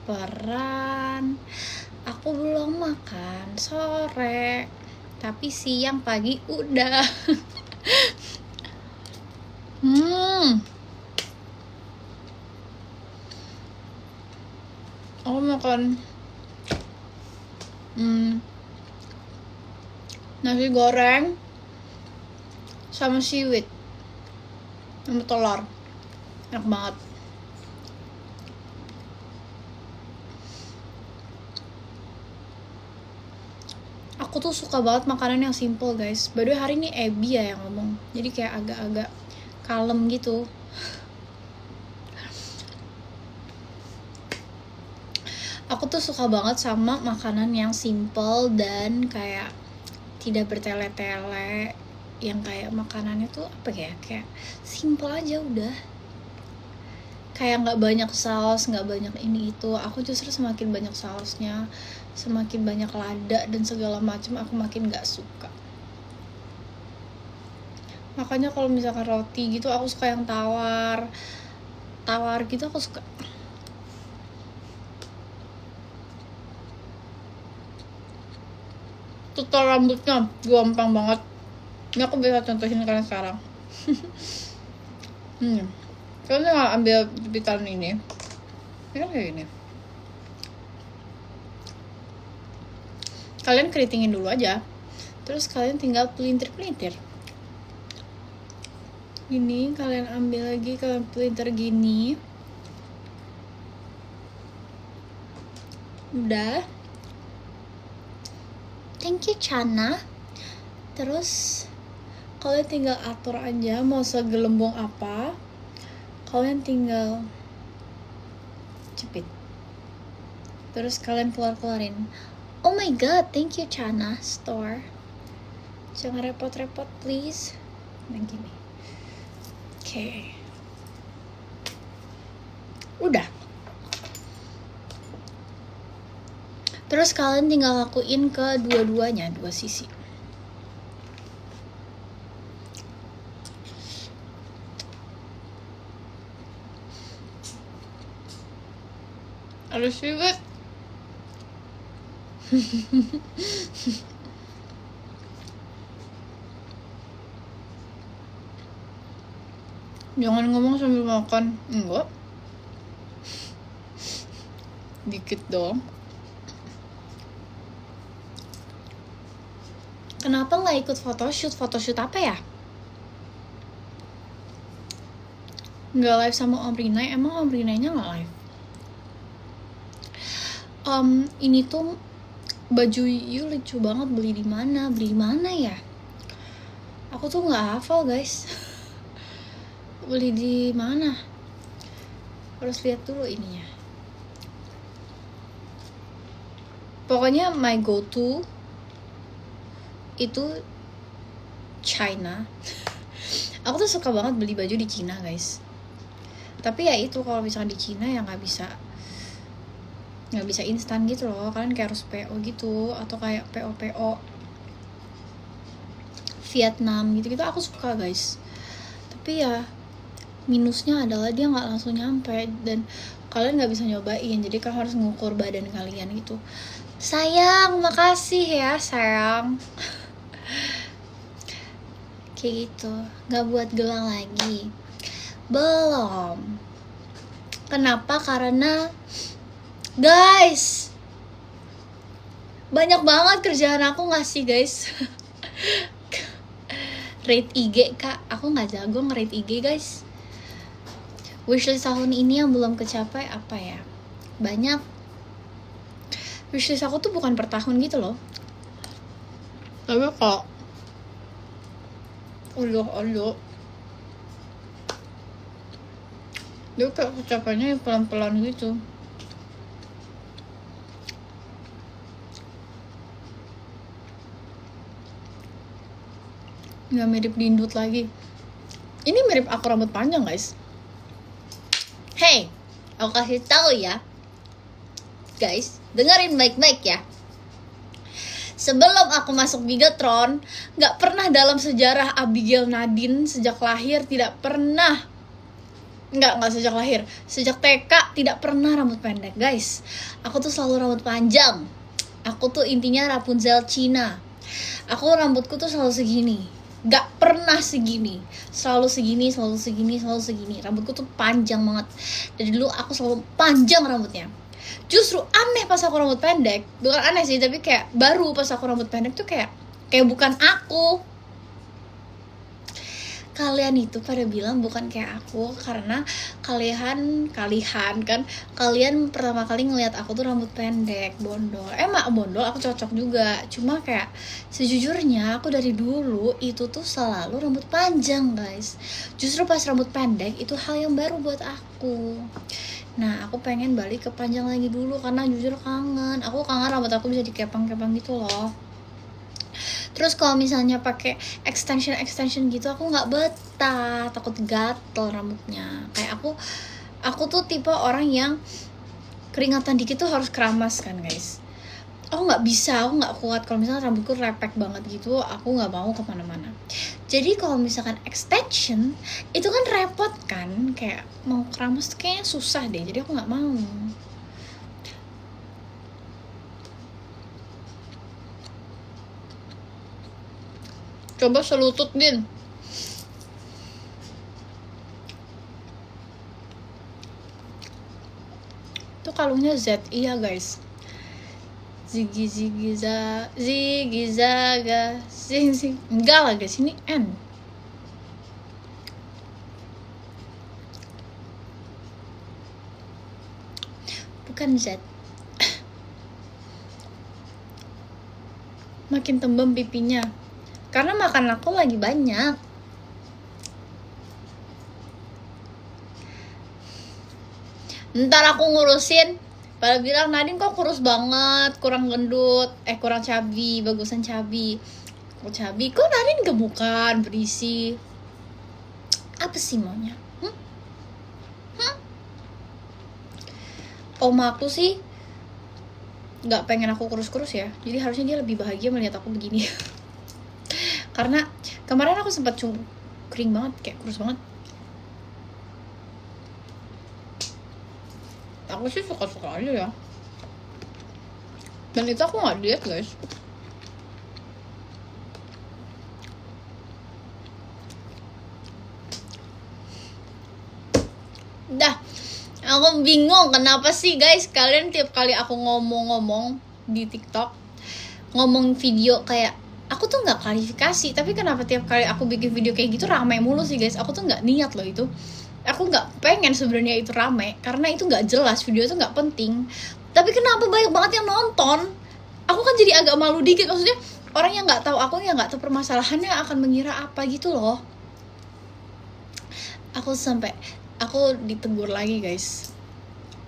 kelaparan. Aku belum makan sore, tapi siang pagi udah. Aku makan nasi goreng sama seaweed sama telur, enak banget. Aku tuh suka banget makanan yang simple guys. By the way, hari ini Abby ya yang ngomong, jadi kayak agak-agak kalem gitu. Aku tuh suka banget sama makanan yang simple dan kayak tidak bertele-tele, yang kayak makanannya tuh apa ya, kayak simple aja udah. Kayak nggak banyak saus, nggak banyak ini itu. Aku justru semakin banyak sausnya, semakin banyak lada dan segala macam, aku makin nggak suka. Makanya kalau misalkan roti gitu, aku suka yang tawar gitu, aku suka. Tutorial rambutnya gampang banget. Ini aku bisa contohin kalian sekarang. Kalian nggak ambil jepitan ini kan kayak gini. Kalian keritingin dulu aja, terus kalian tinggal pelintir. Gini, kalian ambil lagi, kalian pelintir gini. Udah. Thank you Chana. Terus kalian tinggal atur aja mau segelembung apa. Kalian tinggal jepit. Terus kalian keluarin. Oh my god, thank you Chana Store. Jangan repot-repot please. Nah gini. Oke. Udah. Terus kalian tinggal lakuin ke dua-duanya, dua sisi. Harus ribet. Jangan ngomong sambil makan. Enggak. Dikit dong. Kenapa nggak ikut photoshoot? Photoshoot apa ya? Nggak live sama Om Rinai. Emang Om Rinainya nggak live? Ini tuh baju you lucu banget. Beli di mana ya? Aku tuh nggak hafal guys. Beli di mana? Harus lihat dulu ininya. Pokoknya my go to itu China. Aku tuh suka banget beli baju di Cina guys. Tapi ya itu, kalau misalnya di Cina ya nggak bisa instan gitu loh. Kalian kayak harus PO gitu, atau kayak PO Vietnam gitu aku suka guys. Tapi ya minusnya adalah dia nggak langsung nyampe dan kalian nggak bisa nyobain. Jadi kalian harus ngukur badan kalian gitu. Sayang, makasih ya sayang. Kayak gitu. Nggak buat gelang lagi. Belum. Kenapa? Karena guys, banyak banget kerjaan aku ngasih guys. Rate IG kak, aku nggak jago nge-rate IG guys. Wishlist tahun ini yang belum kecapai apa ya? Banyak. Wishlist aku tuh bukan per tahun gitu loh. Tapi kok Aduh dia kayak kecapainya pelan-pelan gitu. Nggak mirip Dindut lagi. Ini mirip aku rambut panjang guys. Hey, aku kasih tahu ya guys, dengerin baik-baik ya. Sebelum aku masuk Bigatron, gak pernah dalam sejarah Abigail Nadine sejak lahir tidak pernah Enggak sejak lahir. Sejak TK tidak pernah rambut pendek, guys. Aku tuh selalu rambut panjang. Aku tuh intinya Rapunzel Cina. Aku rambutku tuh selalu segini. Gak pernah segini. Selalu segini, selalu segini, selalu segini. Rambutku tuh panjang banget. Dari dulu aku selalu panjang rambutnya. Justru aneh pas aku rambut pendek. Bukan aneh sih, tapi kayak baru pas aku rambut pendek tuh kayak bukan aku. Kalian itu pada bilang bukan kayak aku karena kalian pertama kali ngelihat aku tuh rambut pendek, bondol. Bondol aku cocok juga. Cuma kayak sejujurnya aku dari dulu itu tuh selalu rambut panjang, guys. Justru pas rambut pendek itu hal yang baru buat aku. Nah, aku pengen balik ke panjang lagi dulu karena jujur kangen. Aku kangen rambut aku bisa dikepang-kepang gitu loh. Terus kalau misalnya pakai extension gitu aku nggak betah, takut gatel rambutnya. Kayak aku tuh tipe orang yang keringatan dikit tuh harus keramas kan, guys. Aku nggak bisa, aku nggak kuat kalau misalnya rambutku repek banget gitu. Aku nggak mau kemana-mana. Jadi kalau misalkan extension itu kan repot kan, kayak mau keramas tuh kayaknya susah deh. Jadi aku nggak mau. Coba selutut, Din. Itu kalungnya Z, iya guys. Ziggy zaga, zing. Enggak lah guys, ini N. Bukan Z. Makin tembem pipinya. Karena makan aku lagi banyak. Ntar aku ngurusin. Pada bilang Nadine kok kurus banget, kurang gendut, kurang cabi, bagusan cabi. Kok cabi? Kok Nadine gemukan, berisi? Apa sih maunya? Oma aku sih nggak pengen aku kurus-kurus ya. Jadi harusnya dia lebih bahagia melihat aku begini. Karena kemarin aku sempat kering banget, kayak kurus banget. Aku sih suka-suka aja ya. Dan itu aku nggak diet, guys. Dah, aku bingung kenapa sih guys kalian tiap kali aku ngomong di TikTok, ngomong video kayak aku tuh nggak klarifikasi, tapi kenapa tiap kali aku bikin video kayak gitu ramai mulu sih guys. Aku tuh nggak niat loh itu. Aku nggak pengen sebenarnya itu rame karena itu nggak jelas, video itu nggak penting. Tapi kenapa banyak banget yang nonton? Aku kan jadi agak malu dikit, maksudnya orang yang nggak tahu aku, yang nggak tahu permasalahannya akan mengira apa gitu loh. Aku ditegur lagi guys.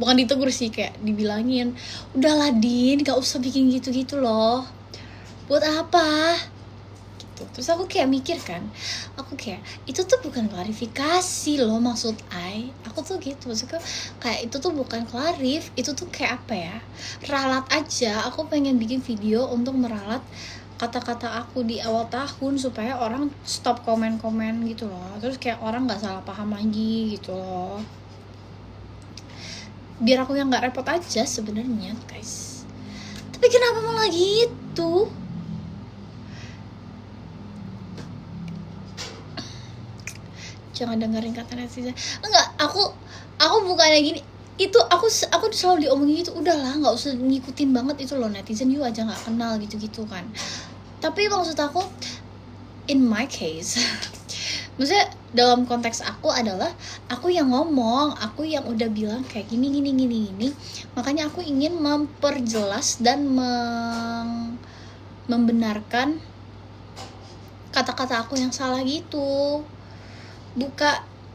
Bukan ditegur sih, kayak dibilangin, udahlah Din, gak usah bikin gitu-gitu loh, buat apa gitu. Terus aku kayak mikir kan, aku kayak itu tuh bukan klarifikasi loh maksud aku tuh gitu. Maksudnya kayak itu tuh bukan klarif, itu tuh kayak apa ya, ralat aja. Aku pengen bikin video untuk meralat kata-kata aku di awal tahun supaya orang stop komen-komen gitu loh. Terus kayak orang gak salah paham lagi gitu loh, biar aku yang nggak repot aja sebenarnya guys. Tapi kenapa malah gitu? Jangan dengerin kata netizen. Enggak, aku bukannya gini. Itu aku selalu diomongin gitu. Udahlah, nggak usah ngikutin banget itu loh, netizen you aja nggak kenal gitu kan. Tapi maksud aku, in my case, maksudnya dalam konteks aku adalah aku yang ngomong, aku yang udah bilang kayak gini. Makanya aku ingin memperjelas dan membenarkan kata-kata aku yang salah gitu.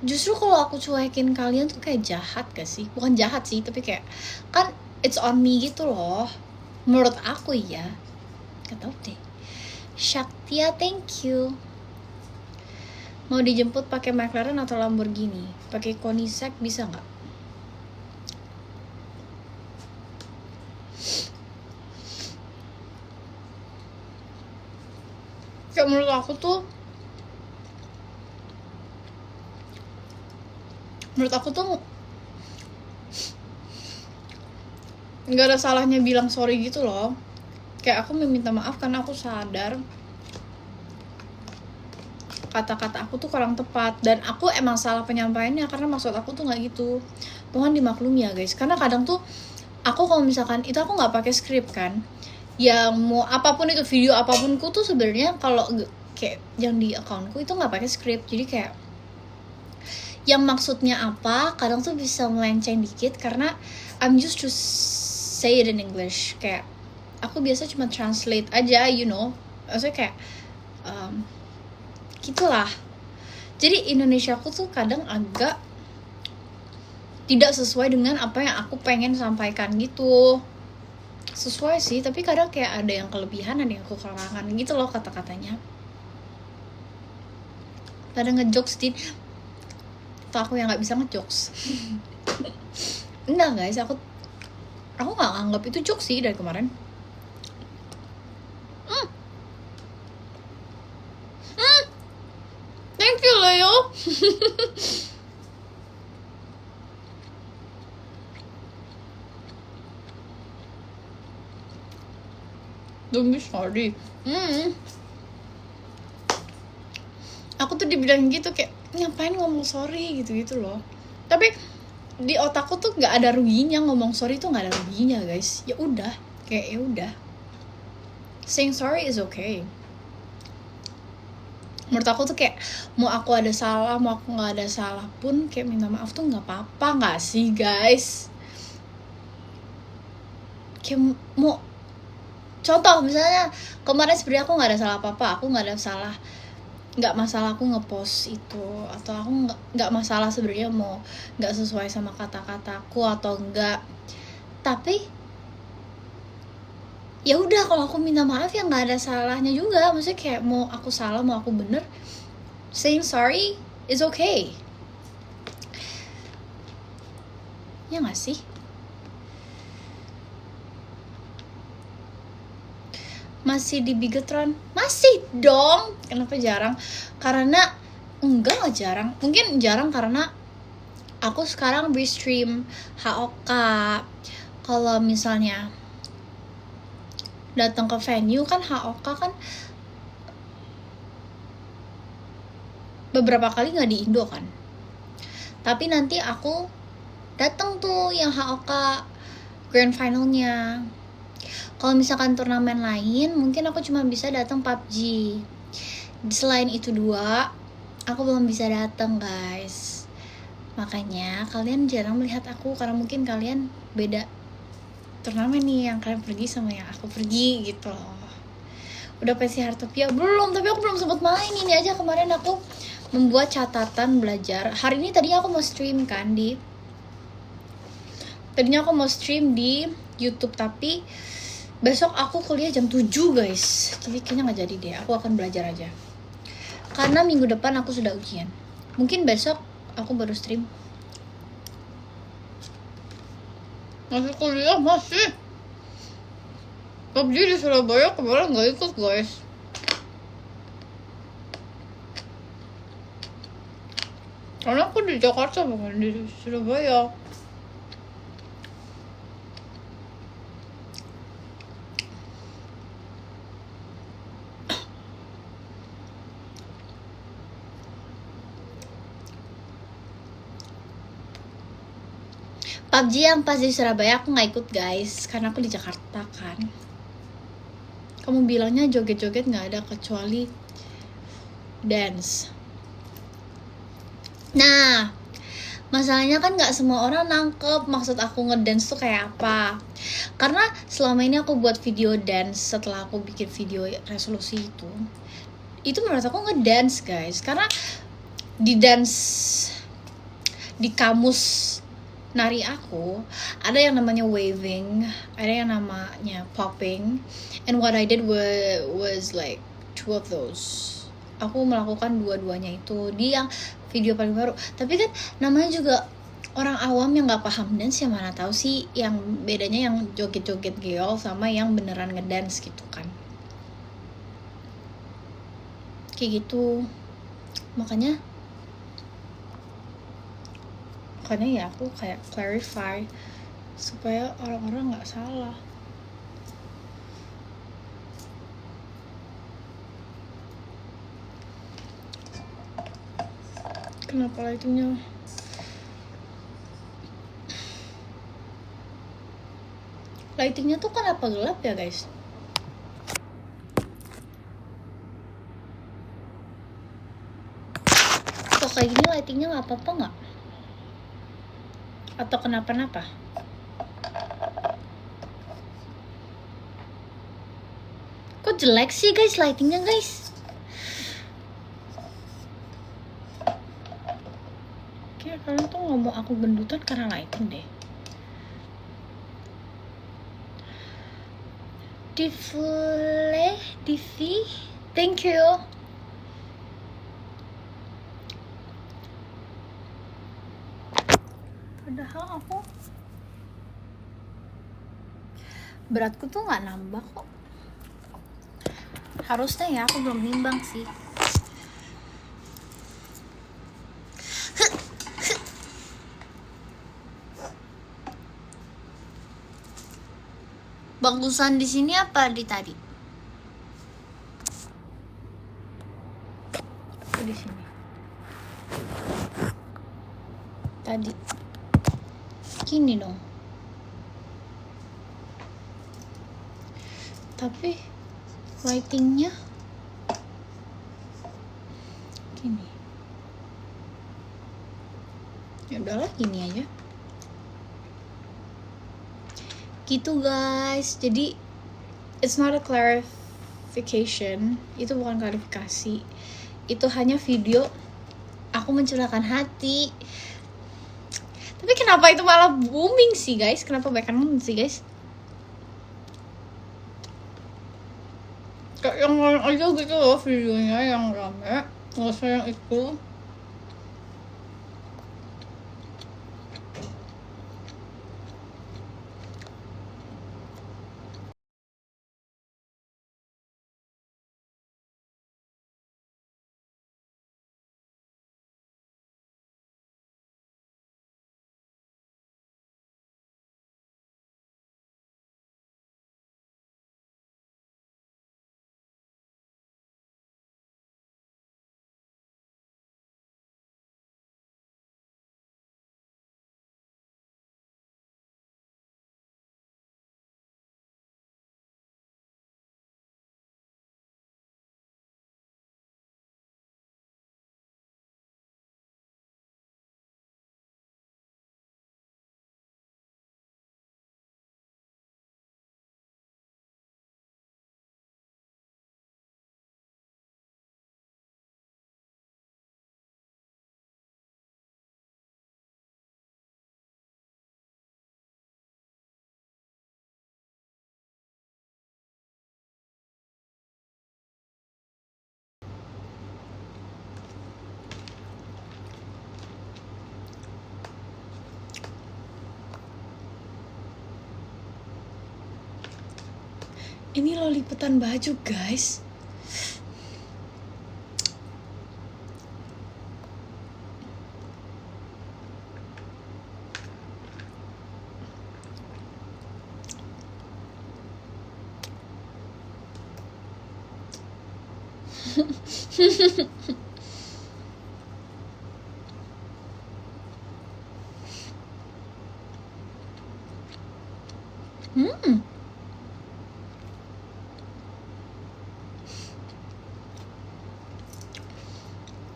Justru kalau aku cuekin kalian tuh kayak jahat gak sih? Bukan jahat sih, tapi kayak kan it's on me gitu loh. Menurut aku ya. Gak tau deh. Shaktia, thank you. Mau dijemput pakai McLaren atau Lamborghini? Pakai Koenigsegg bisa nggak? Kayak menurut aku tuh menurut aku tuh nggak ada salahnya bilang sorry gitu loh. Kayak aku meminta maaf karena aku sadar kata-kata aku tuh kurang tepat, dan aku emang salah penyampaiannya karena maksud aku tuh nggak gitu. Mohon dimaklumi ya guys, karena kadang tuh aku kalau misalkan itu aku nggak pakai skrip kan, yang mau apapun itu video apapunku tuh sebenarnya kalau kayak yang di akunku itu nggak pakai skrip, jadi kayak yang maksudnya apa kadang tuh bisa melenceng dikit karena I'm used to say it in English. Kayak aku biasa cuma translate aja, you know, maksudnya kayak gitulah. Jadi Indonesia aku tuh kadang agak tidak sesuai dengan apa yang aku pengen sampaikan gitu. Sesuai sih, tapi kadang kayak ada yang kelebihan, ada yang kekurangan gitu loh kata-katanya. Pada ngejokes din, atau aku yang nggak bisa ngejokes. Enggak guys, aku nggak anggap itu jokes sih dari kemarin. Thank you Leo. Don't be sorry. Aku tuh dibilang gitu kayak ngapain ngomong sorry gitu loh. Tapi di otakku tuh nggak ada ruginya ngomong sorry, tuh nggak ada ruginya guys. Ya udah, kayak ya udah. Saying sorry is okay. Menurut aku tuh kayak mau aku ada salah, mau aku nggak ada salah pun kayak minta maaf tuh nggak apa-apa, nggak sih guys? Kayak mau contoh misalnya kemarin sebenarnya aku nggak ada salah apa-apa, aku nggak masalah aku ngepost itu, atau aku nggak masalah sebenarnya mau nggak sesuai sama kata-kataku atau enggak, tapi ya udah kalau aku minta maaf ya nggak ada salahnya juga. Maksudnya kayak mau aku salah mau aku bener, saying sorry is okay, ya nggak sih? Masih di Bigetron? Masih dong. Kenapa jarang? Karena enggak lah jarang. Mungkin jarang karena aku sekarang restream HOK. Kalau misalnya datang ke venue kan HOK kan beberapa kali nggak di Indo kan. Tapi nanti aku datang tuh yang HOK grand finalnya. Kalau misalkan turnamen lain mungkin aku cuma bisa datang PUBG. Selain itu dua aku belum bisa datang guys. Makanya kalian jarang melihat aku karena mungkin kalian beda turnamen nih yang kalian pergi sama yang aku pergi gitu loh. Udah pensi Hartopia belum, tapi aku belum sempat main. Ini aja kemarin aku membuat catatan belajar. Hari ini tadinya aku mau stream kan tadinya aku mau stream di YouTube, tapi besok aku kuliah jam 7 guys. Jadi kayaknya gak jadi deh, aku akan belajar aja. Karena minggu depan aku sudah ujian. Mungkin besok aku baru stream. Masih kuliah masih. PUBG di Surabaya kemarin gak ikut guys. Karena aku di Jakarta bukan di Surabaya. PUBG yang pas di Surabaya aku gak ikut guys, karena aku di Jakarta kan. Kamu bilangnya joget-joget gak ada kecuali dance. Nah, masalahnya kan gak semua orang nangkep maksud aku ngedance tuh kayak apa. Karena selama ini aku buat video dance setelah aku bikin video resolusi itu menurut aku ngedance guys. Karena di dance, di kamus nari aku ada yang namanya waving, ada yang namanya popping, and what I did was like two of those. Aku melakukan dua-duanya itu di yang video paling baru. Tapi kan namanya juga orang awam yang nggak paham dance, yang mana tahu sih yang bedanya yang joget-joget geol sama yang beneran ngedance gitu kan. Kayak gitu. Makanya Makanya ya aku kayak clarify supaya orang-orang nggak salah. Kenapa lightingnya tuh kenapa gelap ya guys? Kok kayak gini lightingnya nggak apa-apa nggak? Atau kenapa-napa? Kok jelek sih guys lightingnya guys? Kayak kalian tuh ngomong aku gendutan karena lighting deh. Divi, thank you. Padahal aku beratku tuh nggak nambah kok. Harusnya ya, aku belum nimbang sih. Bagusan di sini apa di tadi? Aku di sini. Tadi. Gini dong. Tapi lightingnya gini. Ya udahlah gini aja. Gitu guys, jadi it's not a clarification, itu bukan klarifikasi, itu hanya video aku mencurahkan hati. Tapi kenapa itu malah booming sih guys? Kenapa banyak sih guys? Kayak yang lain aja gitu loh videonya yang rame, nggak usah yang itu. Ini lo lipetan baju guys.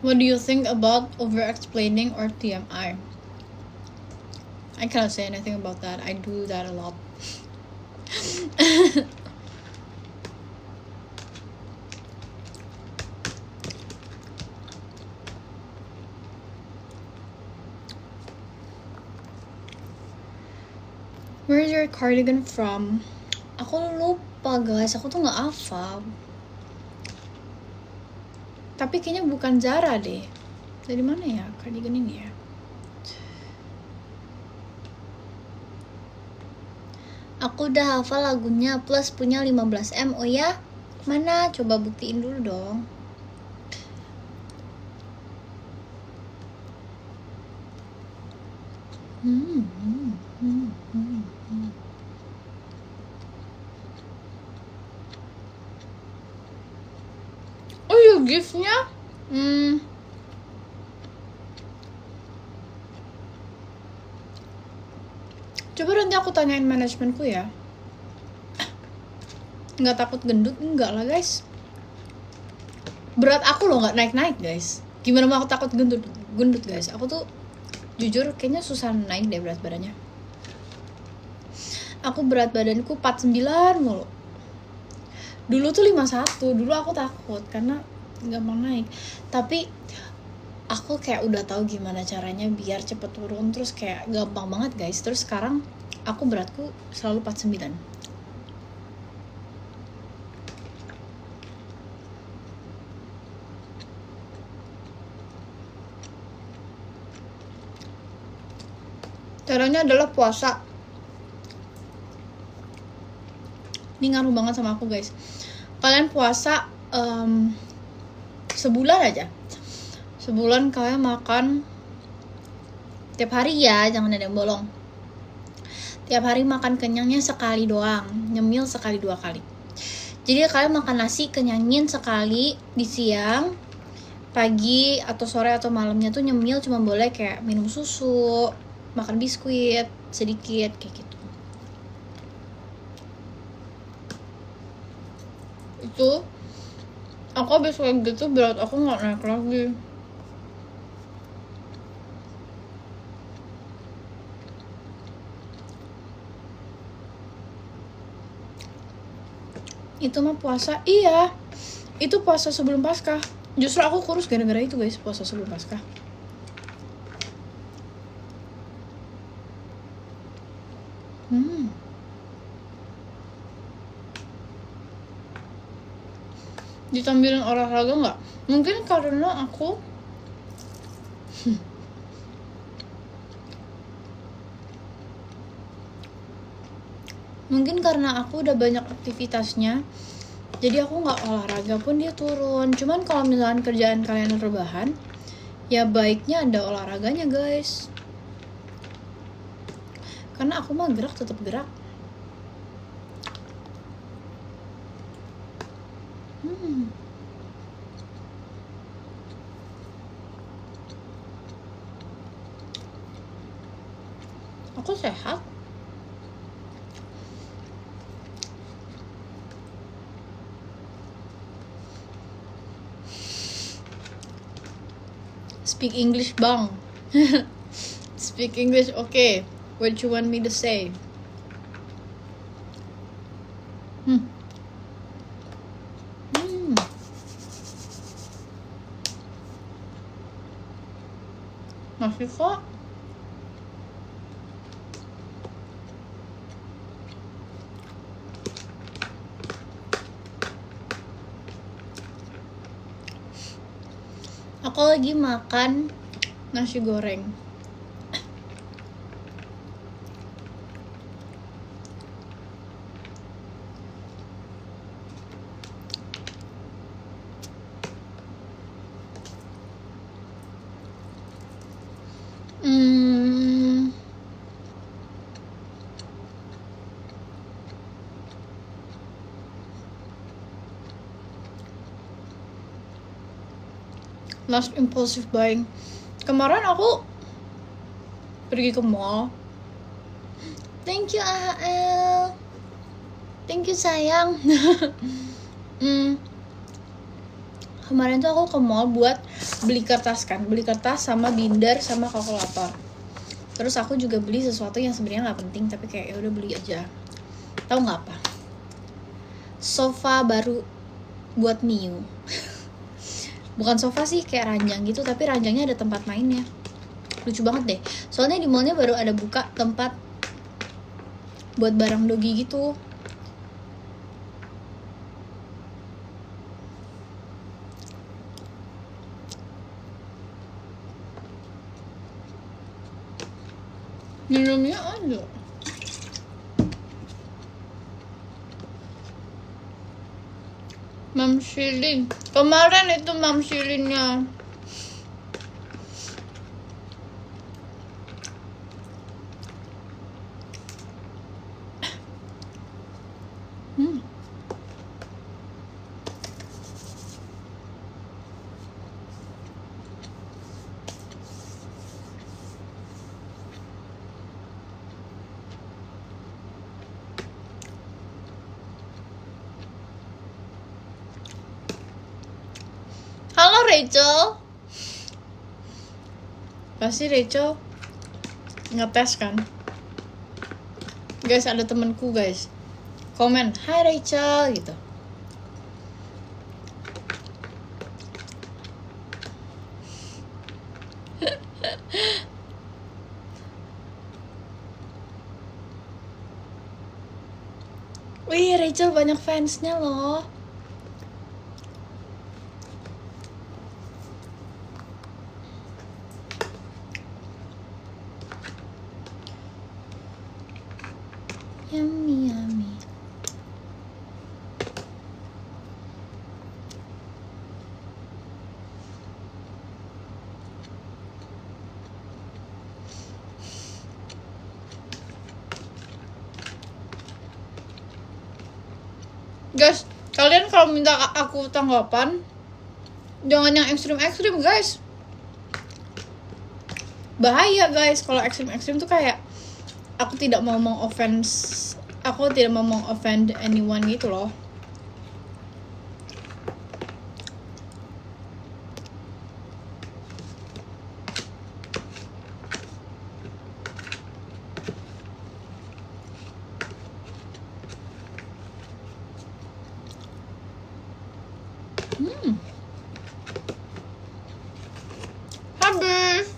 What do you think about over-explaining or TMI? I cannot say anything about that. I do that a lot. Where's your cardigan from? Aku lupa guys, aku tuh nggak hafal. Tapi kayaknya bukan Zara deh. Dari mana ya cardigan ini ya? Aku udah hafal lagunya plus punya 15M. Oh ya? Mana? Coba buktiin dulu dong. Oh iya, giftnya coba nanti aku tanyain manajemenku ya. Nggak takut gendut? Enggak lah guys, berat aku loh nggak naik-naik guys. Gimana mau aku takut gendut guys? Aku tuh jujur kayaknya susah naik deh berat badannya. Aku berat badanku 49 mulu. Dulu tuh 51, dulu aku takut karena gampang naik. Tapi aku kayak udah tahu gimana caranya biar cepet turun, terus kayak gampang banget guys. Terus sekarang aku beratku selalu 49. Caranya adalah puasa. Ini ngaruh banget sama aku guys. Kalian puasa sebulan aja. Sebulan kalian makan tiap hari ya, jangan ada yang bolong. Tiap hari makan kenyangnya sekali doang, nyemil sekali 2 kali. Jadi kalian makan nasi kenyangin sekali di siang, pagi atau sore atau malamnya tuh nyemil cuma boleh kayak minum susu, makan biskuit sedikit kayak gitu. Itu aku habis kayak gitu berat aku nggak naik lagi. Itu mah puasa, iya. Itu puasa sebelum Paskah. Justru aku kurus gara-gara itu guys, puasa sebelum Paskah. Ditampilin olahraga nggak? Mungkin karena aku udah banyak aktivitasnya, jadi aku nggak olahraga pun dia turun. Cuman kalau misalkan kerjaan kalian rebahan, ya baiknya ada olahraganya guys. Karena aku mah gerak tetap gerak. Aku sehat. Speak English bang. Speak English, okay. What you want me to say? Masih kok. Aku lagi makan nasi goreng. Last impulsive buying. Kemarin aku pergi ke mall. Thank you AHL. Thank you sayang. Kemarin tuh aku ke mall buat beli kertas sama binder sama kalkulator. Terus aku juga beli sesuatu yang sebenarnya nggak penting tapi kayak ya udah beli aja. Tahu nggak apa? Sofa baru buat Miu. Bukan sofa sih, kayak ranjang gitu, tapi ranjangnya ada tempat mainnya. Lucu banget deh. Soalnya di mallnya baru ada buka tempat buat barang dogi gitu. Minumnya ada. Mam Shilin. Kemarin itu Mam Shilinnya. Halo Rachel. Pasti Rachel ngetes kan. Guys, ada temenku guys komen, "Hai Rachel," gitu. Wih, Rachel banyak fansnya loh. Yummy, yummy. Guys, kalian kalau minta aku tanggapan jangan yang ekstrim-ekstrim guys. Bahaya guys kalau ekstrim-ekstrim tuh kayak aku tidak mau offend anyone gitu loh. Habis.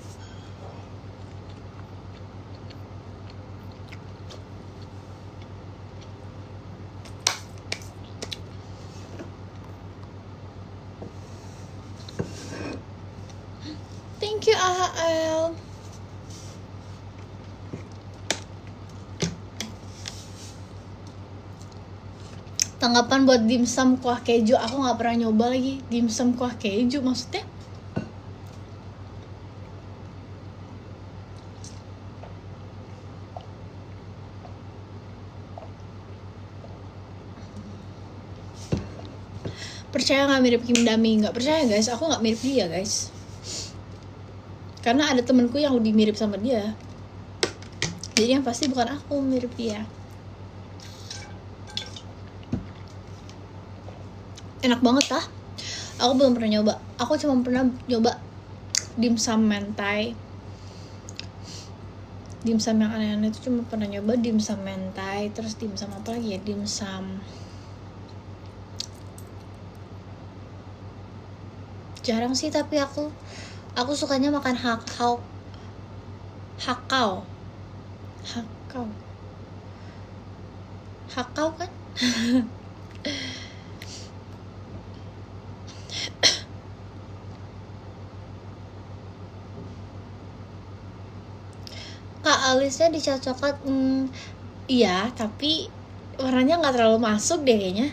Thank you AHL. Tanggapan buat dimsum kuah keju, aku nggak pernah nyoba lagi dimsum kuah keju, maksudnya percaya nggak mirip Kim Dami? Nggak percaya guys, aku nggak mirip dia guys, karena ada temenku yang lebih mirip sama dia, jadi yang pasti bukan aku mirip dia. Enak banget ah. Aku belum pernah nyoba. Aku cuma pernah nyoba dimsum mentai. Dimsum yang aneh-aneh itu cuma pernah nyoba dimsum mentai, terus dimsum apa lagi ya? Dimsum jarang sih, tapi aku sukanya makan hakau kan. Kak, alisnya dicat coklat. Iya, tapi warnanya nggak terlalu masuk deh kayaknya.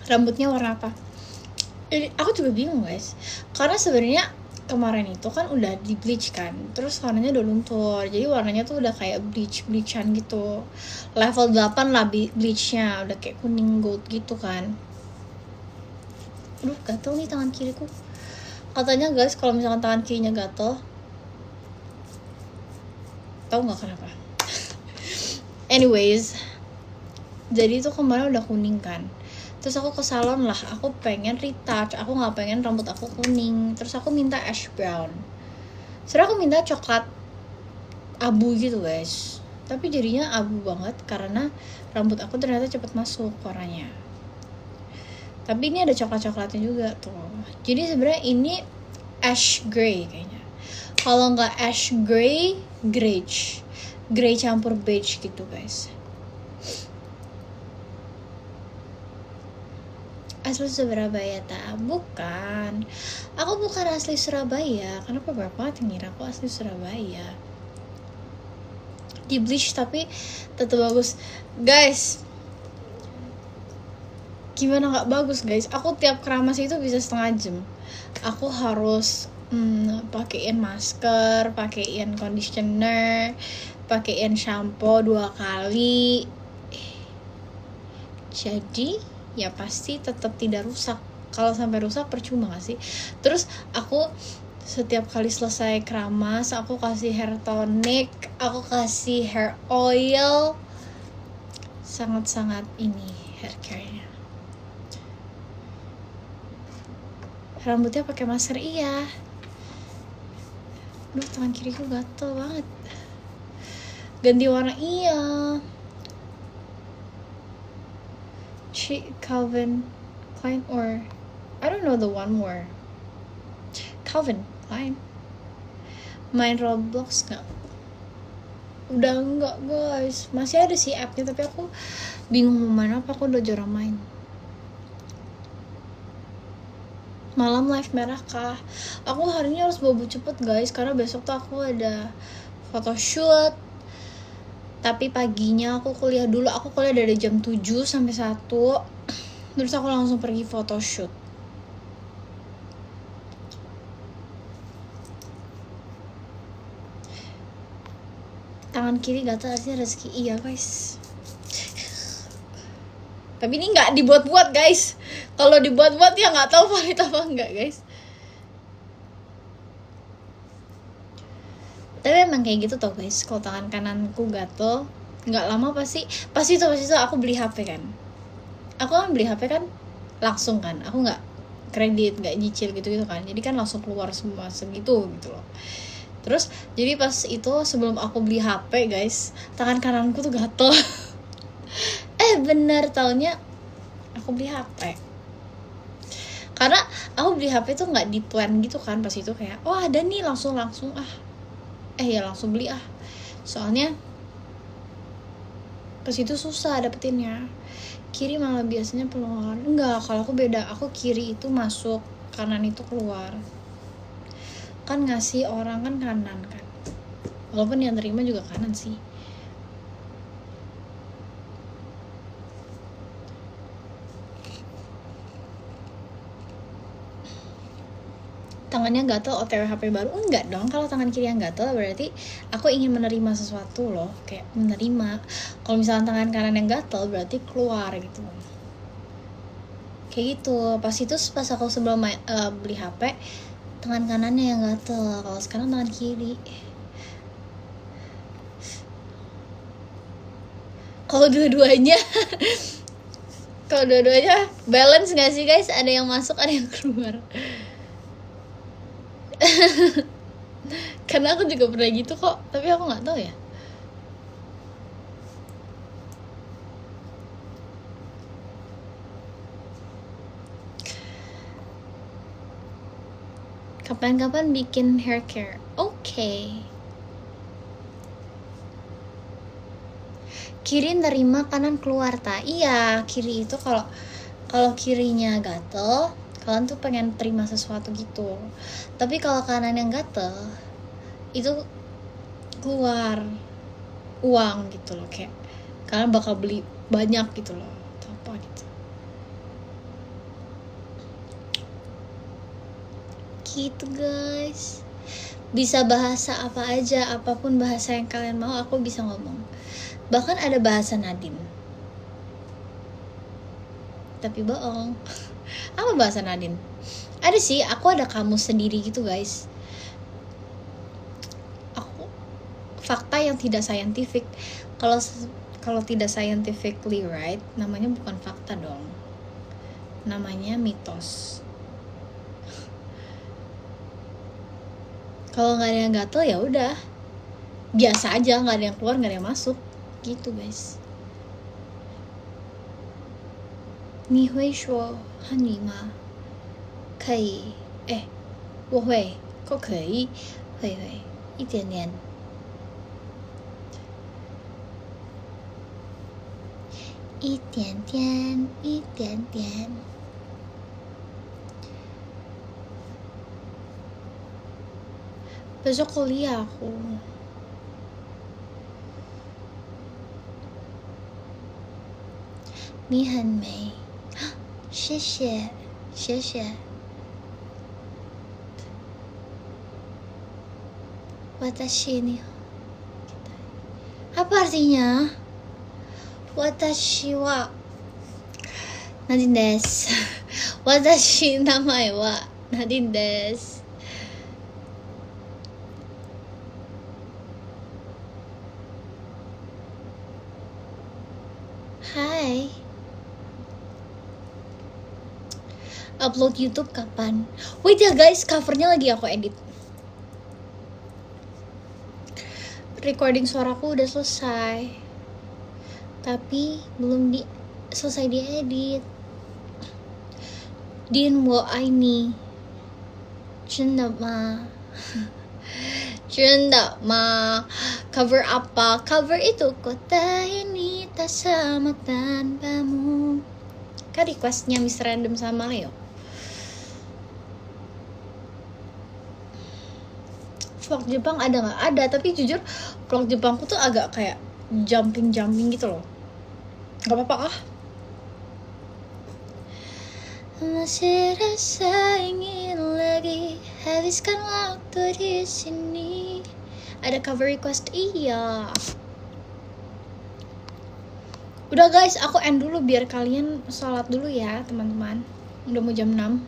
Rambutnya warna apa? Aku juga bingung guys, karena sebenarnya kemarin itu kan udah di bleach kan, terus warnanya udah luntur, jadi warnanya tuh udah kayak bleachan gitu, level 8 lah bleachnya, udah kayak kuning gold gitu kan. Aduh, gatel nih tangan kiriku. Katanya guys, kalau misalkan tangan kirinya gatel, tahu nggak kenapa? Anyways, jadi itu kemarin udah kuning kan, terus aku ke salon lah, aku pengen retouch, aku nggak pengen rambut aku kuning, terus aku minta ash brown. Sebenernya aku minta coklat abu gitu guys, tapi jadinya abu banget karena rambut aku ternyata cepet masuk warnanya. Tapi ini ada coklat-coklatnya juga tuh, jadi sebenarnya ini ash gray kayaknya. Kalau nggak ash gray, gray campur beige gitu guys. Asli Surabaya tak? Bukan, aku bukan asli Surabaya. Kenapa banyak banget yang ngira aku asli Surabaya? Di bleach tapi tetap bagus guys. Gimana nggak bagus guys? Aku tiap keramas itu bisa setengah jam. Aku harus Pakein masker, pakein conditioner, pakein shampoo 2 kali. Jadi ya pasti tetap tidak rusak. Kalau sampai rusak percuma gak sih? Terus aku setiap kali selesai keramas, aku kasih hair tonic, aku kasih hair oil. Sangat-sangat ini hair care-nya. Rambutnya pakai masker, iya. Duh, tangan kiriku gatel banget. Ganti warna, iya. Calvin Klein or I don't know the one more. Calvin Klein. Main Roblox nggak? Udah enggak guys, masih ada sih appnya tapi aku bingung mau main apa, aku udah jarang main. Malam live merah kah? Aku hari ini harus bobo cepet guys, karena besok tuh aku ada photoshoot. Tapi paginya aku kuliah dulu, aku kuliah dari jam 7 sampai 1. Terus aku langsung pergi photoshoot. Tangan kiri gatal artinya rezeki, iya guys. Tapi ini nggak dibuat-buat guys. Kalau dibuat-buat ya nggak tahu valid apa enggak guys. Tapi emang kayak gitu tau guys. Kalau tangan kananku gatel, nggak lama pasti itu aku beli HP kan. Aku kan beli HP kan langsung kan. Aku nggak kredit, nggak nyicil gitu kan. Jadi kan langsung keluar semua segitu gitu loh. Terus jadi pas itu sebelum aku beli HP guys, tangan kananku tuh gatel. Bener, taunya aku beli HP. Karena aku beli HP tuh nggak di plan gitu kan, pas itu kayak oh ada nih langsung ya langsung beli soalnya pas itu susah dapetinnya. Kiri malah biasanya keluar. Enggak, kalau aku beda, aku kiri itu masuk, kanan itu keluar. Kan ngasih orang kan kanan kan, walaupun yang terima juga kanan sih. Tangannya gatel OTW HP baru? Enggak dong, kalau tangan kiri yang gatel berarti aku ingin menerima sesuatu loh, kayak menerima. Kalau misalnya tangan kanan yang gatel berarti keluar gitu, kayak gitu. Pas aku sebelum beli HP, tangan kanannya yang gatel, kalau sekarang tangan kiri. Kalau dua-duanya balance nggak sih guys? Ada yang masuk, ada yang keluar. Karena aku juga pernah gitu kok, tapi aku nggak tahu ya. Kapan-kapan bikin hair care, oke. Kiri nerima, kanan keluar tak? Iya, kiri itu kalau kirinya gatel, kalian tuh pengen terima sesuatu gitu. Tapi kalau kanan yang gatel, itu keluar uang gitu loh, kayak kalian bakal beli banyak gitu loh, atau apa gitu. Gitu guys. Bisa bahasa apa aja, apapun bahasa yang kalian mau, aku bisa ngomong. Bahkan ada bahasa Nadine. Tapi bohong. Apa bahasa Nadine? Ada sih, aku ada kamus sendiri gitu guys. Aku fakta yang tidak scientific. Kalau tidak scientifically right, namanya bukan fakta dong. Namanya mitos. Kalau nggak ada yang gatel ya udah biasa aja, nggak ada yang keluar, nggak ada yang masuk gitu guys. 你会说汉语吗？可以，我会，可以，会，一点点，一点点，一点点。besok kuliah aku.你很美，谢谢，谢谢。Watashi ni. Apa artinya? Watashi wa Nadine desu. Watashi namae wa Nadine desu. Hai. Upload YouTube kapan? Wait ya guys, covernya lagi aku edit. Recording suaraku udah selesai, tapi belum selesai diedit. Din wo ai ni. Cenda ma. Cenda ma. Cover apa? Cover itu kota ini tak sama tanpamu. Kan requestnya Miss Random sama Leo. Vlog Jepang ada nggak? Ada, tapi jujur vlog Jepangku tuh agak kayak jumping gitu loh. Gak apa-apa kah? Masih rasa ingin lagi habiskan waktu di sini. Ada cover request? Iya. Udah guys, aku end dulu biar kalian sholat dulu ya teman-teman. Udah mau jam 6.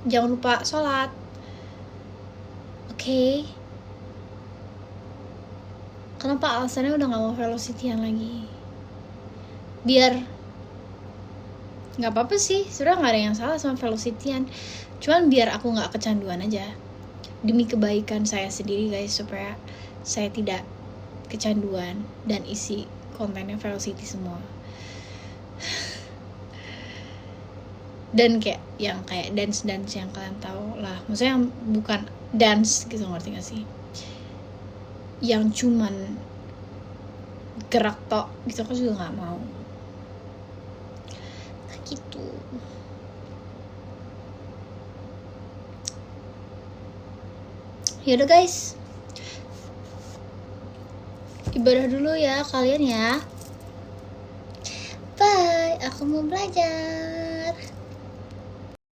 Jangan lupa sholat. Oke. Kenapa alasannya udah gak mau velocity-an lagi? Biar gak apa-apa sih, sebenernya gak ada yang salah sama velocity-an. Cuman biar aku gak kecanduan aja. Demi kebaikan saya sendiri guys, supaya saya tidak kecanduan dan isi kontennya velocity semua. Dan kayak yang kayak dance yang kalian tahu lah, maksudnya yang bukan dance gitu, ngerti gak sih? Yang cuman gerak tok gitu, aku juga nggak mau. Kayak gitu. Yaudah guys, ibadah dulu ya kalian ya. Bye, aku mau belajar.